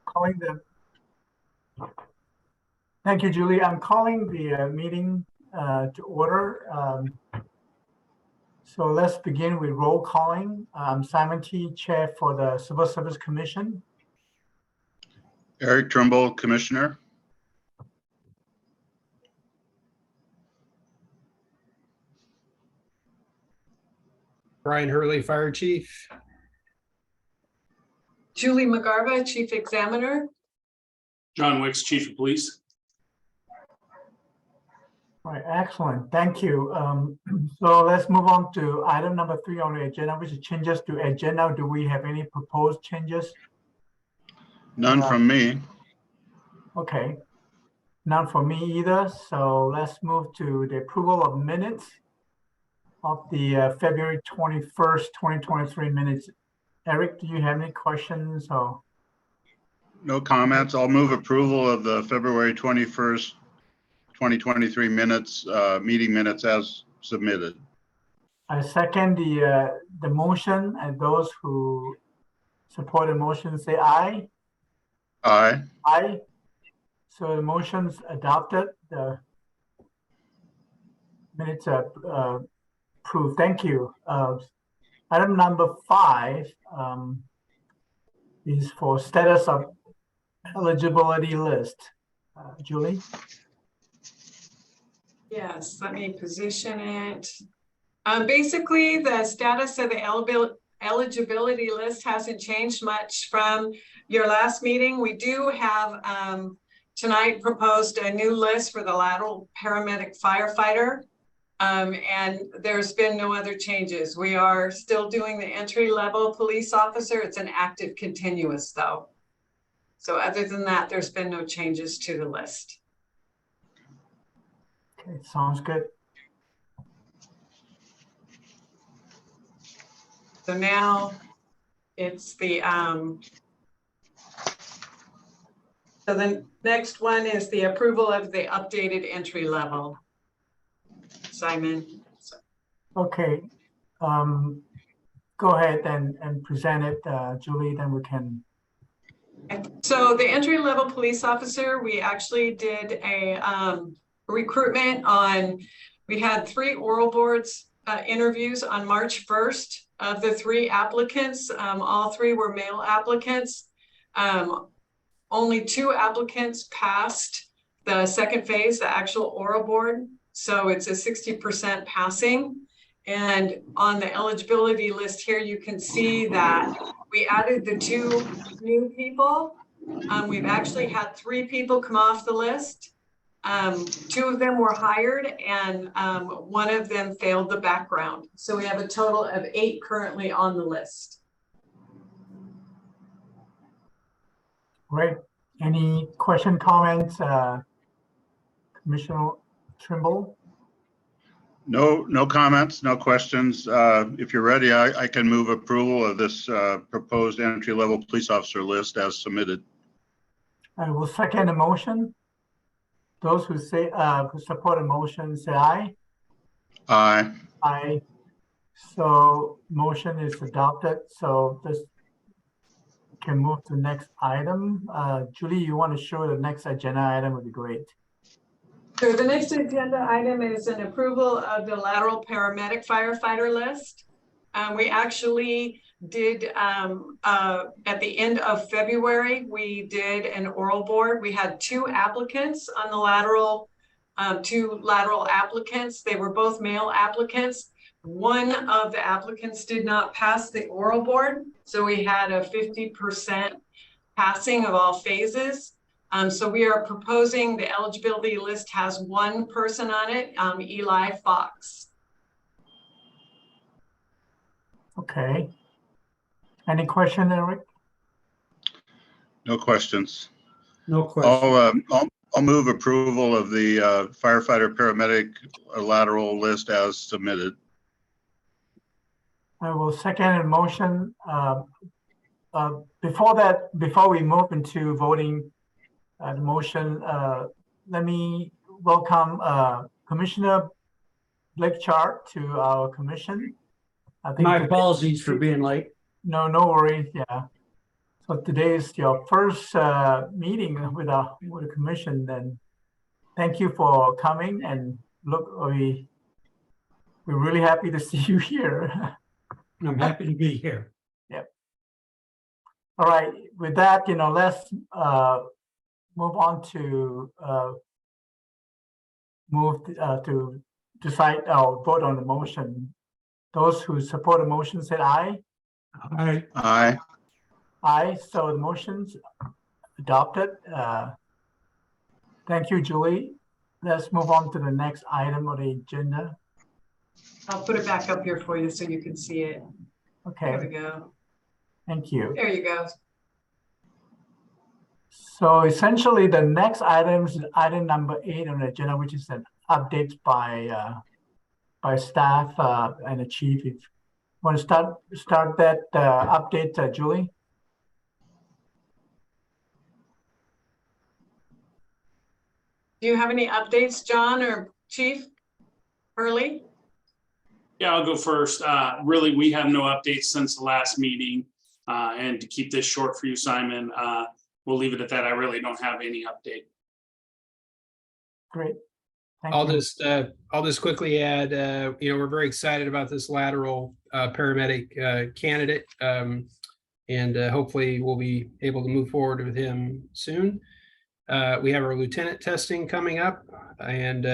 calling the. Thank you, Julie. I'm calling the meeting to order. So let's begin with roll calling. Simon T, Chair for the Civil Service Commission. Eric Trimble, Commissioner. Brian Hurley, Fire Chief. Julie McGarva, Chief Examiner. John Wicks, Chief of Police. All right, excellent. Thank you. So let's move on to item number 3 on the agenda, which is changes to agenda. Do we have any proposed changes? None from me. Okay. None for me either. So let's move to the approval of minutes of the February 21st, 2023 minutes. Eric, do you have any questions? Or No comments. I'll move approval of the February 21st, 2023 minutes, meeting minutes as submitted. I second the motion, and those who support the motion say aye. Aye. Aye. So the motion's adopted. The minutes are approved. Thank you. Item number 5 is for status of eligibility list. Julie? Yes, let me position it. Basically, the status of the eligibility list hasn't changed much from your last meeting. We do have tonight proposed a new list for the lateral paramedic firefighter. And there's been no other changes. We are still doing the entry-level police officer. It's an active continuous though. So other than that, there's been no changes to the list. Okay, sounds good. So now it's the, so the next one is the approval of the updated entry level. Simon. Okay. Go ahead and present it, Julie, then we can. So the entry-level police officer, we actually did a recruitment on, we had 3 oral boards interviews on March 1st. Of the 3 applicants, all 3 were male applicants. Only 2 applicants passed the second phase, the actual oral board. So it's a 60% passing. And on the eligibility list here, you can see that we added the 2 new people. We've actually had 3 people come off the list. 2 of them were hired and 1 of them failed the background. So we have a total of 8 currently on the list. Great. Any question, comments, Commissioner Trimble? No comments, no questions. If you're ready, I can move approval of this proposed entry-level police officer list as submitted. I will second the motion. Those who say who support the motion say aye. Aye. Aye. So motion is adopted. So this can move to the next item. Julie, you want to show the next agenda item would be great. So the next agenda item is an approval of the lateral paramedic firefighter list. We actually did, at the end of February, we did an oral board. We had 2 applicants on the lateral, 2 lateral applicants. They were both male applicants. 1 of the applicants did not pass the oral board. So we had a 50% passing of all phases. So we are proposing the eligibility list has 1 person on it, Eli Fox. Okay. Any question, Eric? No questions. No question. I'll move approval of the firefighter paramedic lateral list as submitted. I will second the motion. Before we move into voting the motion, let me welcome Commissioner Blake Chart to our commission. I think my apologies for being late. No worries. Yeah. So today is your first meeting with the commission. Then thank you for coming, and look, we're really happy to see you here. I'm happy to be here. All right, with that, let's move on to to decide or vote on the motion. Those who support the motion said aye. Aye. Aye. Aye, so the motion's adopted. Thank you, Julie. Let's move on to the next item of the agenda. I'll put it back up here for you so you can see it. There we Okay, go. thank you. There you go. So essentially, the next item is item number 8 on the agenda, which is an update by staff and the chief. If you want to start that update, Julie? Do you have any updates, John or Chief Hurley? Yeah, I'll go first. Really, we have no updates since the last meeting. And to keep this short for you, Simon, we'll leave it at that. I really don't have any update. Great. Thank I'll you. just quickly add, we're very excited about this lateral paramedic candidate. And hopefully we'll be able to move forward with him soon. We have our lieutenant testing coming up, and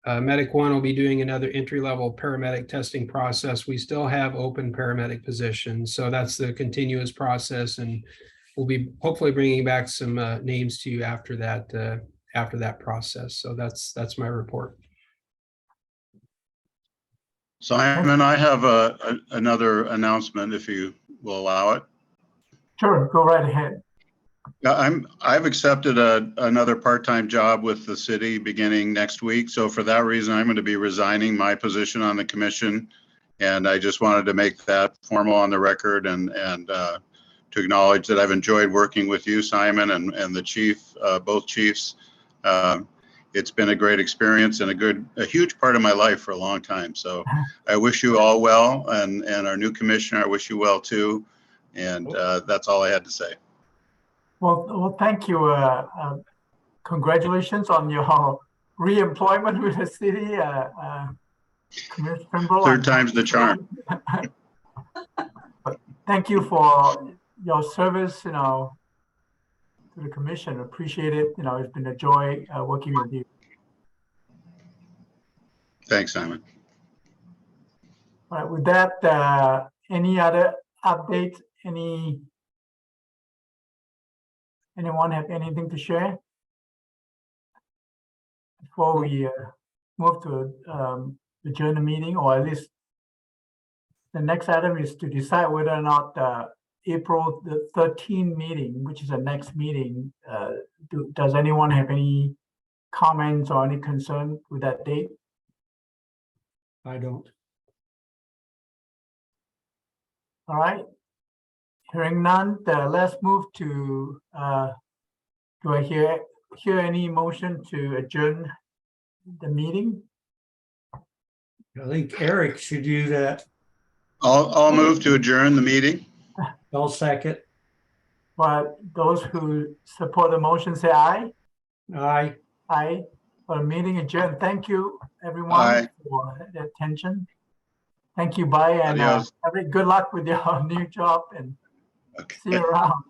Medic One will be doing another entry-level paramedic testing process. We still have open paramedic positions, so that's the continuous process, and we'll be hopefully bringing back some names to you after that process. So that's my report. Simon, I have another announcement, if you will allow it. Sure, go right ahead. Yeah, I've accepted another part-time job with the city beginning next week. So for that reason, I'm going to be resigning my position on the commission. And I just wanted to make that formal on the record and to acknowledge that I've enjoyed working with you, Simon, and the chief, both chiefs. It's been a great experience and a huge part of my life for a long time. So I wish you all well, and our new commissioner, I wish you well too. And that's all I had to say. Well, thank you. Congratulations on your re-employment with the city, Commissioner Trimble. Third time's the charm. But thank you for your service, to the commission. Appreciate it. It's been a joy working with you. Thanks, Simon. All right. With that, any other updates? Anyone have anything to share before we move to adjourn the meeting, or at least the next item is to decide whether or not April the 13th meeting, which is the next meeting, does anyone have any comments or any concern with that date? I don't. All right. Hearing none, let's move to, do I hear any motion to adjourn the meeting? I think Eric should do that. I'll move to adjourn the meeting. I'll second. But those who support the motion say aye. Aye. Aye. For the meeting adjourned. Thank you, everyone, Aye. for the attention. Thank you. Bye, and Adios. good luck with your new job, and Okay. see you around.